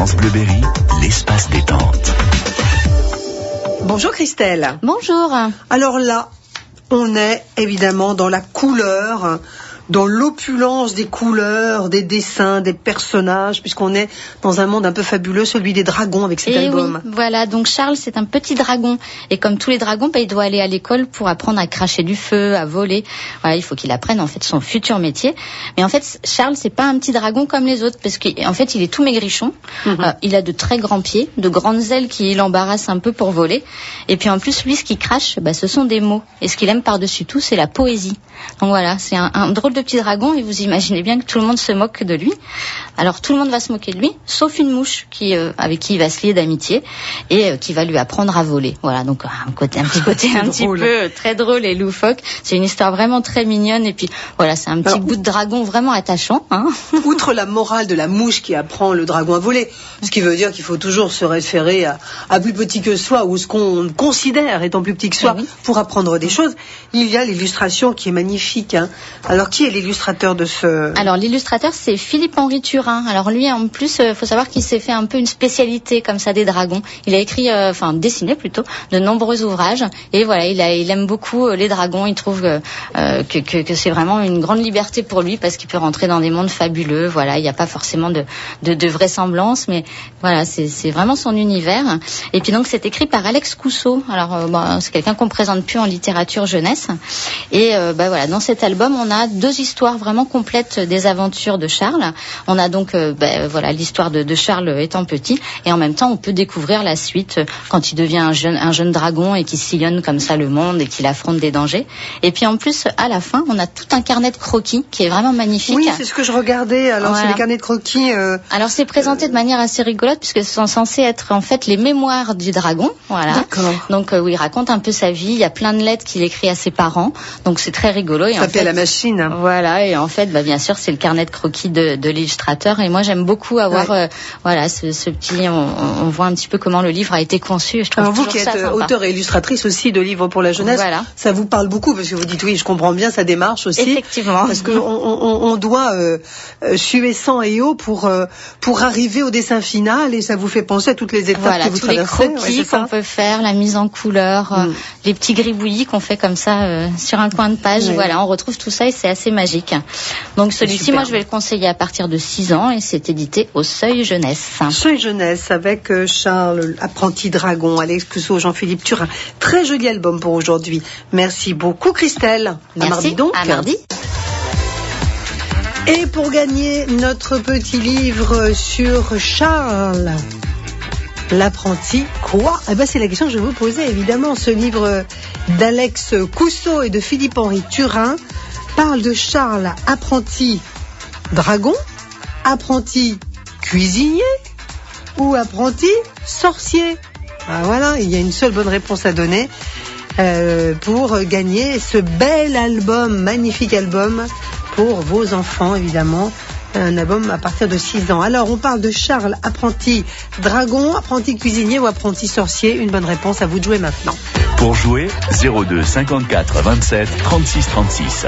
France Bleu Berry, l'espace détente. Bonjour Christelle. Bonjour. Alors là, on est évidemment dans la couleur, dans l'opulence des couleurs, des dessins, des personnages, puisqu'on est dans un monde un peu fabuleux, celui des dragons avec cet album. Oui, voilà, donc Charles, c'est un petit dragon. Et comme tous les dragons, il doit aller à l'école pour apprendre à cracher du feu, à voler. Voilà, il faut qu'il apprenne en fait son futur métier. Mais en fait, Charles, c'est pas un petit dragon comme les autres, parce qu'en fait, il est tout maigrichon. Il a de très grands pieds, de grandes ailes qui l'embarrassent un peu pour voler. Et puis en plus, lui, ce qu'il crache, ce sont des mots. Et ce qu'il aime par-dessus tout, c'est la poésie. Donc voilà, c'est un drôle de petit dragon, et vous imaginez bien que tout le monde se moque de lui. Alors tout le monde va se moquer de lui, sauf une mouche avec qui il va se lier d'amitié et qui va lui apprendre à voler. Voilà, donc un petit côté un petit peu très drôle et loufoque. C'est une histoire vraiment très mignonne, et puis voilà, c'est un petit bout de dragon vraiment attachant. Outre la morale de la mouche qui apprend le dragon à voler, ce qui veut dire qu'il faut toujours se référer à plus petit que soi, ou ce qu'on considère étant plus petit que soi, pour apprendre des choses, il y a l'illustration qui est magnifique. Alors qui est l'illustrateur de ce... Alors l'illustrateur, c'est Philippe-Henri Turin. Alors lui, en plus, faut savoir qu'il s'est fait un peu une spécialité comme ça des dragons. Il a écrit, dessiné plutôt, de nombreux ouvrages. Et voilà, il aime beaucoup les dragons. Il trouve que c'est vraiment une grande liberté pour lui, parce qu'il peut rentrer dans des mondes fabuleux. Voilà, il n'y a pas forcément de vraisemblance, mais voilà, c'est vraiment son univers. Et puis donc c'est écrit par Alex Cousseau. Alors c'est quelqu'un qu'on présente plus en littérature jeunesse. Et voilà, dans cet album, on a deux histoires vraiment complètes des aventures de Charles. On a donc l'histoire de Charles étant petit, et en même temps on peut découvrir la suite quand il devient un jeune dragon et qu'il sillonne comme ça le monde et qu'il affronte des dangers. Et puis en plus, à la fin, on a tout un carnet de croquis qui est vraiment magnifique. Oui, c'est ce que je regardais. Alors voilà. C'est les carnets de croquis. Alors c'est présenté de manière assez rigolote, puisque ce sont censés être en fait les mémoires du dragon. Voilà. D'accord. Donc où il raconte un peu sa vie. Il y a plein de lettres qu'il écrit à ses parents. Donc c'est très rigolo. Et ça fait à la machine. Voilà, et en fait, bien sûr, c'est le carnet de croquis de l'illustrateur. Et moi, j'aime beaucoup avoir, ce petit. On voit un petit peu comment le livre a été conçu. Je trouve. Alors vous qui êtes auteur et illustratrice aussi de livres pour la jeunesse, voilà. Ça vous parle beaucoup, parce que vous dites oui, je comprends bien sa démarche aussi. Effectivement. Parce que on doit suer sang et eau pour arriver au dessin final, et ça vous fait penser à toutes les étapes que vous traversez. Les croquis qu'on peut faire, la mise en couleur, les petits gribouillis qu'on fait comme ça sur un coin de page. Oui. Voilà, on retrouve tout ça et c'est assez magique. Donc celui-ci, moi je vais le conseiller à partir de 6 ans, et c'est édité au Seuil Jeunesse. Seuil Jeunesse avec Charles, apprenti dragon, Alex Cousseau, Jean-Philippe Turin. Très joli album pour aujourd'hui. Merci beaucoup Christelle. Merci. À mardi donc. À mardi. Et pour gagner notre petit livre sur Charles, l'apprenti quoi ? C'est la question que je vais vous poser, évidemment. Ce livre d'Alex Cousseau et de Philippe-Henri Turin parle de Charles, apprenti dragon, apprenti cuisinier ou apprenti sorcier. Voilà, il y a une seule bonne réponse à donner pour gagner ce bel album, magnifique album pour vos enfants, évidemment. Un album à partir de 6 ans. Alors, on parle de Charles, apprenti dragon, apprenti cuisinier ou apprenti sorcier. Une bonne réponse, à vous de jouer maintenant. Pour jouer, 02 54 27 36 36.